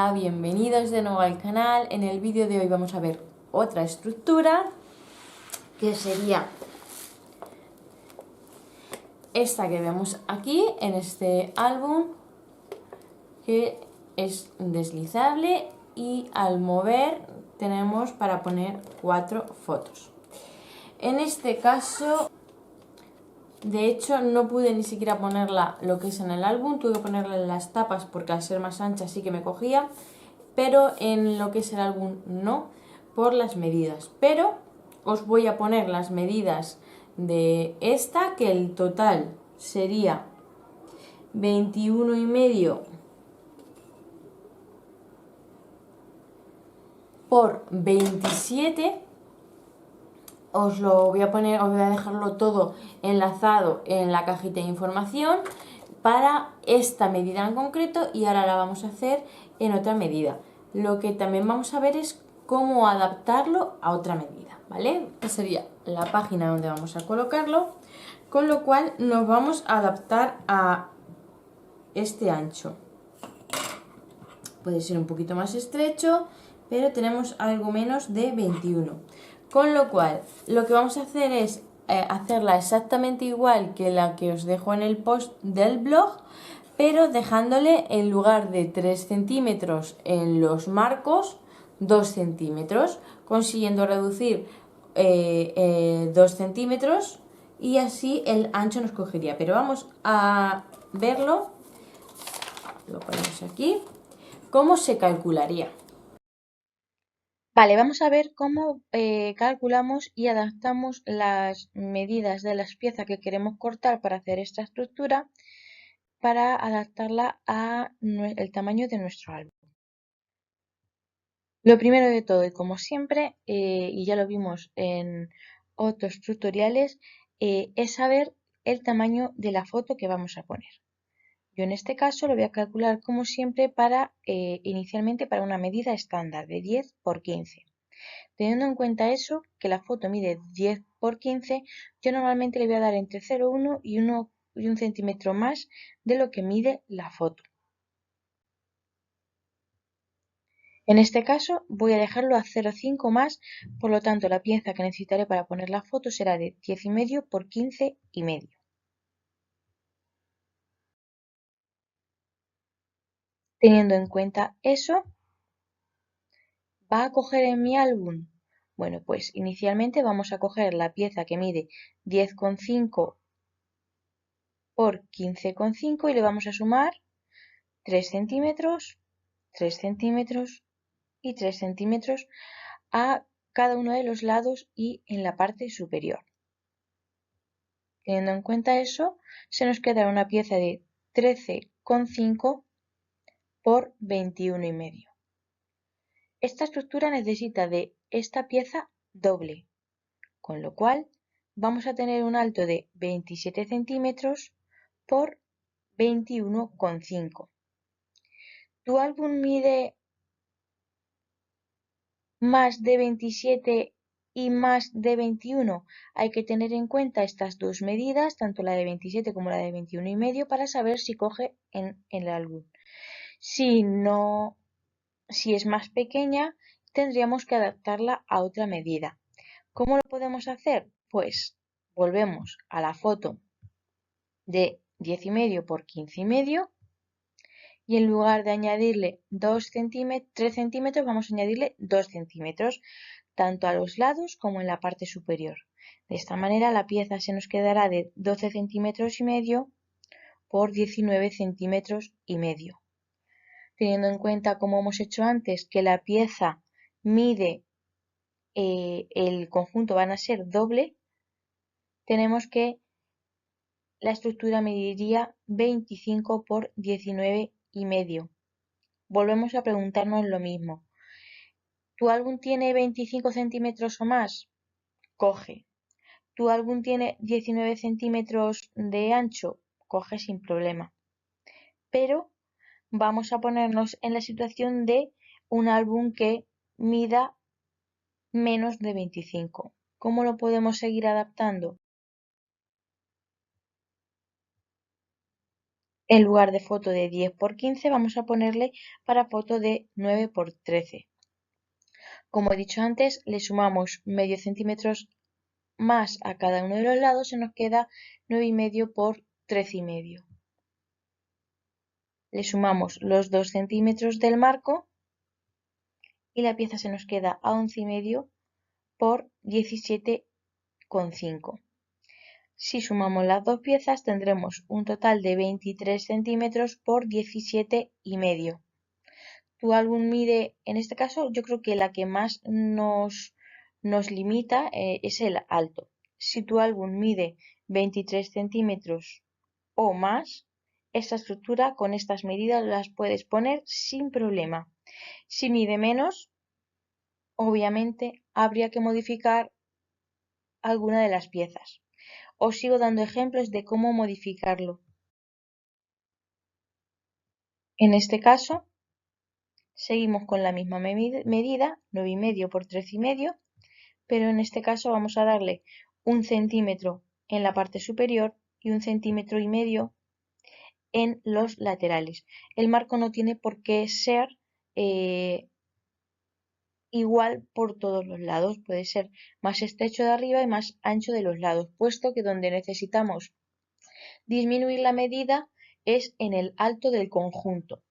Hola, bienvenidos de nuevo al canal. En el vídeo de hoy vamos a ver otra estructura que sería esta que vemos aquí en este álbum, que es deslizable y al mover tenemos para poner 4 fotos. En este caso, de hecho, no pude ni siquiera ponerla lo que es en el álbum, tuve que ponerla en las tapas porque al ser más ancha sí que me cogía, pero en lo que es el álbum no, por las medidas. Pero os voy a poner las medidas de esta, que el total sería 21,5 por 27. Os lo voy a poner, os voy a dejarlo todo enlazado en la cajita de información para esta medida en concreto, y ahora la vamos a hacer en otra medida. Lo que también vamos a ver es cómo adaptarlo a otra medida, ¿vale? Esta sería la página donde vamos a colocarlo, con lo cual nos vamos a adaptar a este ancho. Puede ser un poquito más estrecho, pero tenemos algo menos de 21. Con lo cual, lo que vamos a hacer es hacerla exactamente igual que la que os dejo en el post del blog, pero dejándole en lugar de 3 centímetros en los marcos, 2 centímetros, consiguiendo reducir 2 centímetros, y así el ancho nos cogería. Pero vamos a verlo, lo ponemos aquí, cómo se calcularía. Vale, vamos a ver cómo calculamos y adaptamos las medidas de las piezas que queremos cortar para hacer esta estructura, para adaptarla a el tamaño de nuestro álbum. Lo primero de todo, y como siempre, y ya lo vimos en otros tutoriales, es saber el tamaño de la foto que vamos a poner. Yo en este caso lo voy a calcular como siempre inicialmente para una medida estándar de 10 por 15. Teniendo en cuenta eso, que la foto mide 10 por 15, yo normalmente le voy a dar entre 0,1 y 1 centímetro más de lo que mide la foto. En este caso voy a dejarlo a 0,5 más, por lo tanto la pieza que necesitaré para poner la foto será de 10,5 por 15,5. Teniendo en cuenta eso, ¿va a coger en mi álbum? Bueno, pues inicialmente vamos a coger la pieza que mide 10,5 por 15,5 y le vamos a sumar 3 centímetros, 3 centímetros y 3 centímetros a cada uno de los lados y en la parte superior. Teniendo en cuenta eso, se nos quedará una pieza de 13,5 por 21,5. Esta estructura necesita de esta pieza doble, con lo cual vamos a tener un alto de 27 centímetros por 21,5. ¿Tu álbum mide más de 27 y más de 21? Hay que tener en cuenta estas dos medidas, tanto la de 27 como la de 21,5, para saber si coge en el álbum. Si no, si es más pequeña, tendríamos que adaptarla a otra medida. ¿Cómo lo podemos hacer? Pues volvemos a la foto de 10,5 por 15,5 y en lugar de añadirle 3 centímetros, vamos a añadirle 2 centímetros, tanto a los lados como en la parte superior. De esta manera la pieza se nos quedará de 12 centímetros y medio por 19 centímetros y medio. Teniendo en cuenta, como hemos hecho antes, que la pieza mide, el conjunto van a ser doble, tenemos que la estructura mediría 25 por 19,5. Volvemos a preguntarnos lo mismo. ¿Tu álbum tiene 25 centímetros o más? Coge. ¿Tu álbum tiene 19 centímetros de ancho? Coge sin problema. Pero vamos a ponernos en la situación de un álbum que mida menos de 25. ¿Cómo lo podemos seguir adaptando? En lugar de foto de 10 por 15 vamos a ponerle para foto de 9 por 13. Como he dicho antes, le sumamos medio centímetros más a cada uno de los lados, se nos queda 9,5 por 13,5. Le sumamos los 2 centímetros del marco y la pieza se nos queda a 11,5 por 17,5. Si sumamos las dos piezas tendremos un total de 23 centímetros por 17,5. Tu álbum mide, en este caso, yo creo que la que más nos limita es el alto. Si tu álbum mide 23 centímetros o más, esta estructura con estas medidas las puedes poner sin problema. Si mide menos, obviamente habría que modificar alguna de las piezas. Os sigo dando ejemplos de cómo modificarlo. En este caso, seguimos con la misma medida, 9,5 por 13,5, pero en este caso vamos a darle 1 centímetro en la parte superior y 1,5 centímetros en los laterales. El marco no tiene por qué ser igual por todos los lados, puede ser más estrecho de arriba y más ancho de los lados, puesto que donde necesitamos disminuir la medida es en el alto del conjunto.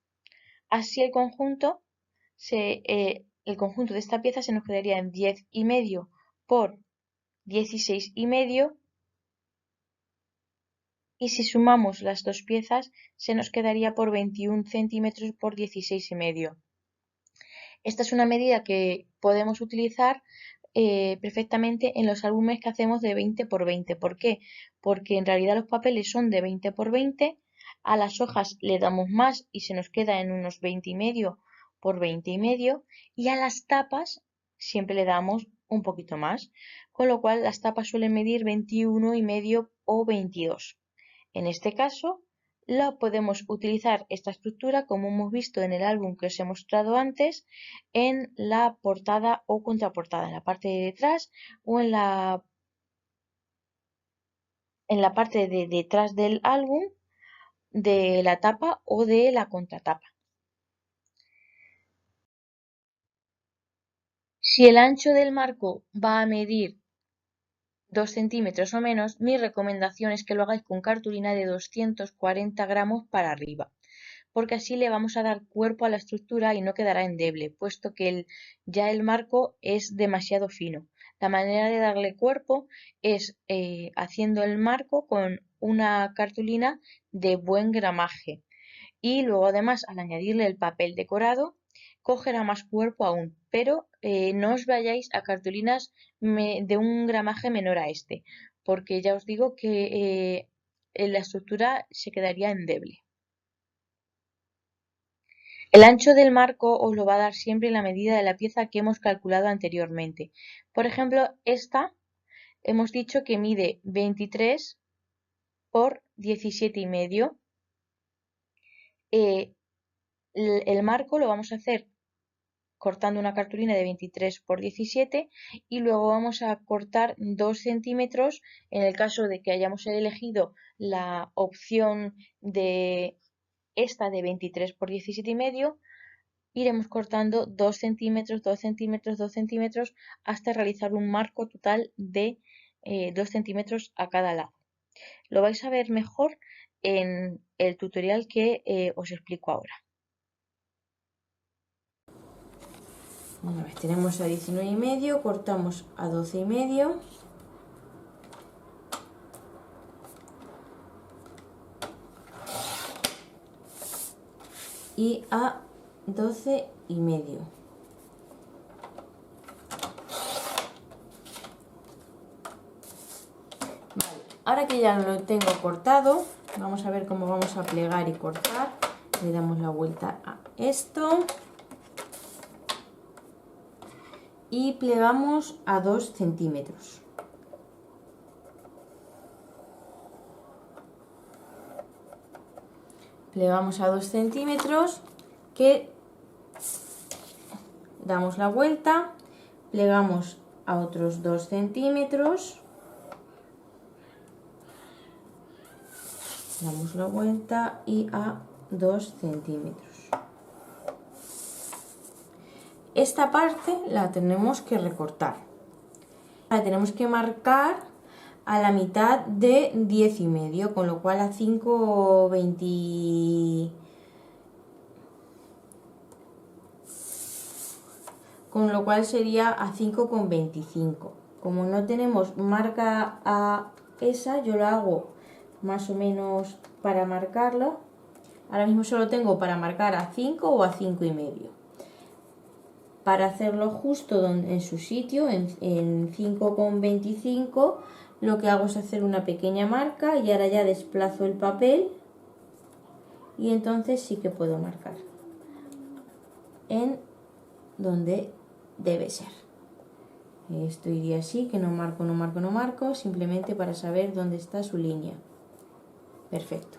Así el conjunto de esta pieza se nos quedaría en 10,5 por 16,5 y si sumamos las dos piezas se nos quedaría por 21 centímetros por 16,5. Esta es una medida que podemos utilizar perfectamente en los álbumes que hacemos de 20 por 20. ¿Por qué? Porque en realidad los papeles son de 20 por 20, a las hojas le damos más y se nos queda en unos 20,5 por 20,5 y a las tapas siempre le damos un poquito más, con lo cual las tapas suelen medir 21,5 o 22. En este caso, podemos utilizar esta estructura como hemos visto en el álbum que os he mostrado antes en la portada o contraportada, en la parte de detrás o en la parte de detrás del álbum, de la tapa o de la contratapa. Si el ancho del marco va a medir 2 centímetros o menos, mi recomendación es que lo hagáis con cartulina de 240 gramos para arriba, porque así le vamos a dar cuerpo a la estructura y no quedará endeble, puesto que ya el marco es demasiado fino. La manera de darle cuerpo es haciendo el marco con una cartulina de buen gramaje y luego además al añadirle el papel decorado cogerá más cuerpo aún, pero no os vayáis a cartulinas de un gramaje menor a este, porque ya os digo que la estructura se quedaría endeble. El ancho del marco os lo va a dar siempre en la medida de la pieza que hemos calculado anteriormente. Por ejemplo, esta hemos dicho que mide 23 por 17,5. El marco lo vamos a hacer cortando una cartulina de 23 por 17 y luego vamos a cortar 2 centímetros en el caso de que hayamos elegido la opción de esta de 23 por 17,5. Iremos cortando 2 centímetros, 2 centímetros, 2 centímetros hasta realizar un marco total de 2 centímetros a cada lado. Lo vais a ver mejor en el tutorial que os explico ahora. Una vez tenemos a 19,5, cortamos a 12,5. Y a 12,5. Vale, ahora que ya lo tengo cortado, vamos a ver cómo vamos a plegar y cortar. Le damos la vuelta a esto. Y plegamos a 2 centímetros. Plegamos a 2 centímetros, que damos la vuelta, plegamos a otros 2 centímetros Damos la vuelta y a 2 centímetros. Esta parte la tenemos que recortar. La tenemos que marcar a la mitad de 10,5, con lo cual a 5,20. Con lo cual sería a 5,25. Como no tenemos marca a esa, yo lo hago más o menos para marcarlo. Ahora mismo solo tengo para marcar a 5 o a 5,5. Para hacerlo justo en su sitio, en 5,25, lo que hago es hacer una pequeña marca y ahora ya desplazo el papel y entonces sí que puedo marcar en donde debe ser. Esto iría así, que no marco, no marco, no marco, simplemente para saber dónde está su línea. Perfecto.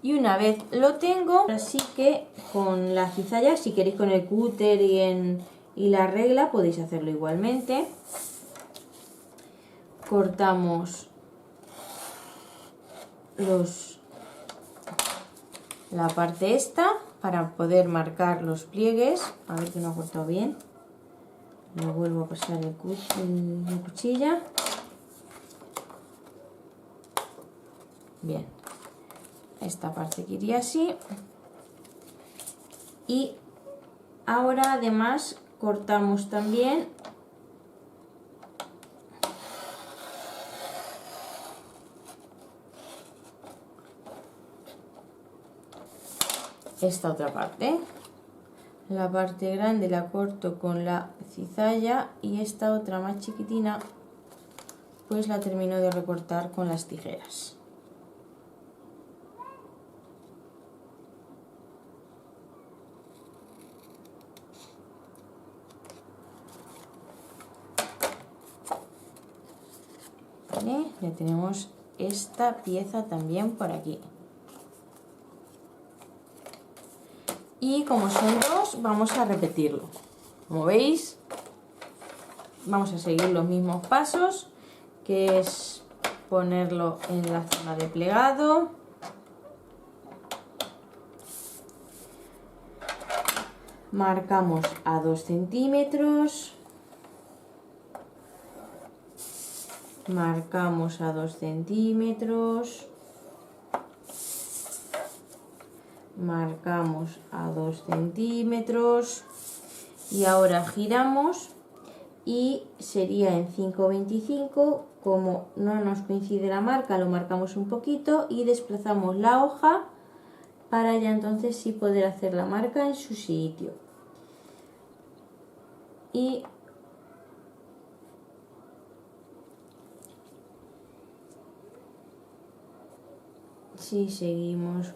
Y una vez lo tengo, así que con la cizalla, si queréis con el cúter y la regla, podéis hacerlo igualmente. Cortamos la parte esta para poder marcar los pliegues. A ver que no ha cortado bien. Lo vuelvo a pasar la cuchilla. Bien. Esta parte que iría así. Y ahora además cortamos también esta otra parte. La parte grande la corto con la cizalla y esta otra más chiquitina pues la termino de recortar con las tijeras. ¿Vale? Ya tenemos esta pieza también por aquí. Y como son dos, vamos a repetirlo. Como veis, vamos a seguir los mismos pasos, que es ponerlo en la zona de plegado. Marcamos a 2 centímetros. Marcamos a 2 centímetros. Marcamos a 2 centímetros y ahora giramos y sería en 5,25. Como no nos coincide la marca, lo marcamos un poquito y desplazamos la hoja para ya entonces sí poder hacer la marca en su sitio. Y si seguimos.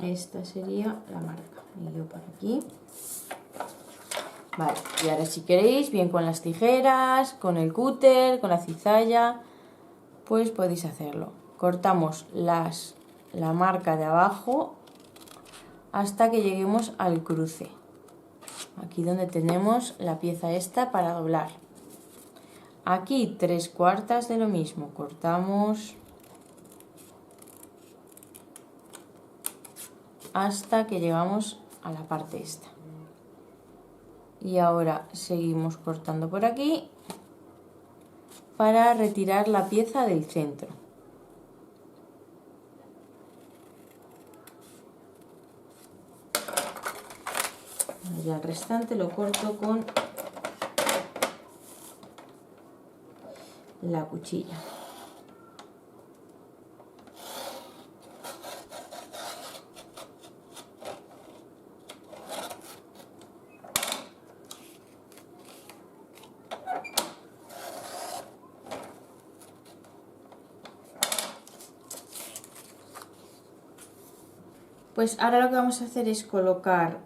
Esta sería la marca. Y yo por aquí. Vale, y ahora si queréis, bien con las tijeras, con el cúter, con la cizalla, pues podéis hacerlo. Cortamos la marca de abajo hasta que lleguemos al cruce. Aquí donde tenemos la pieza esta para doblar. Aquí 3/4 de lo mismo, cortamos hasta que llegamos a la parte esta. Y ahora seguimos cortando por aquí para retirar la pieza del centro. Ya el restante lo corto con la cuchilla. Pues ahora lo que vamos a hacer es colocar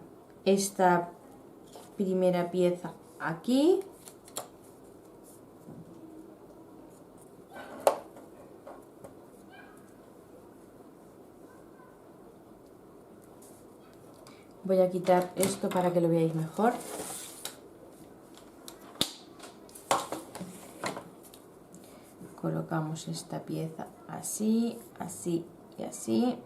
esta primera pieza aquí. Voy a quitar esto para que lo veáis mejor. Colocamos esta pieza así, así y así.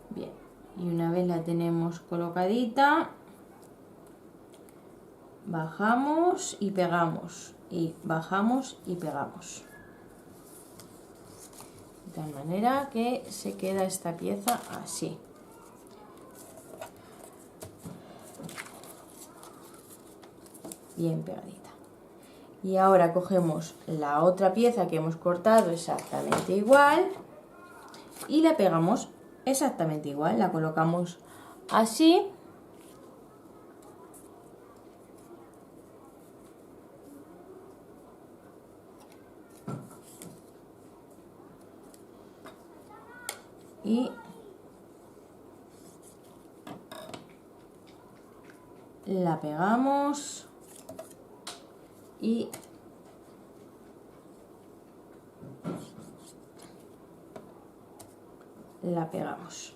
Bien, y una vez la tenemos colocadita, bajamos y pegamos, y bajamos y pegamos. De tal manera que se queda esta pieza así. Bien pegadita. Y ahora cogemos la otra pieza que hemos cortado exactamente igual y la pegamos exactamente igual. La colocamos así. Y la pegamos y la pegamos.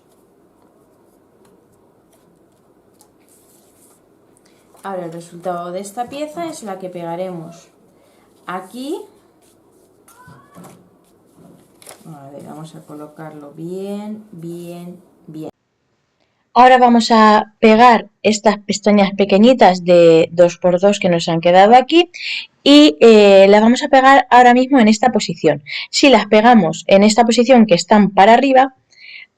Ahora el resultado de esta pieza es la que pegaremos aquí. A ver, vamos a colocarlo bien, bien, bien. Ahora vamos a pegar estas pestañas pequeñitas de 2×2 que nos han quedado aquí y las vamos a pegar ahora mismo en esta posición. Si las pegamos en esta posición que están para arriba,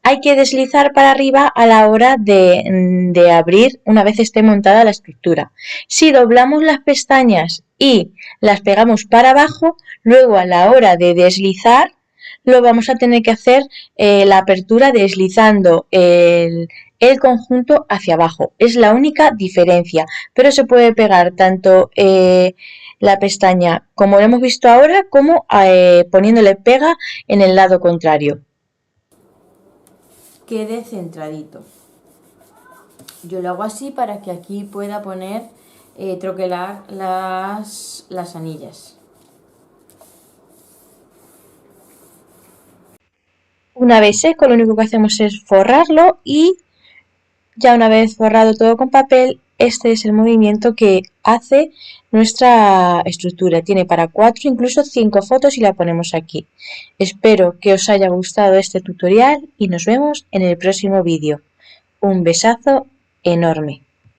hay que deslizar para arriba a la hora de abrir una vez esté montada la estructura. Si doblamos las pestañas y las pegamos para abajo, luego a la hora de deslizar lo vamos a tener que hacer la apertura deslizando el conjunto hacia abajo. Es la única diferencia, pero se puede pegar tanto la pestaña como lo hemos visto ahora como poniéndole pega en el lado contrario. Quede centradito. Yo lo hago así para que aquí pueda poner, troquelar las anillas. Una vez seco, lo único que hacemos es forrarlo y ya una vez forrado todo con papel, este es el movimiento que hace nuestra estructura. Tiene para 4, incluso 5 fotos y la ponemos aquí. Espero que os haya gustado este tutorial y nos vemos en el próximo vídeo. Un besazo enorme.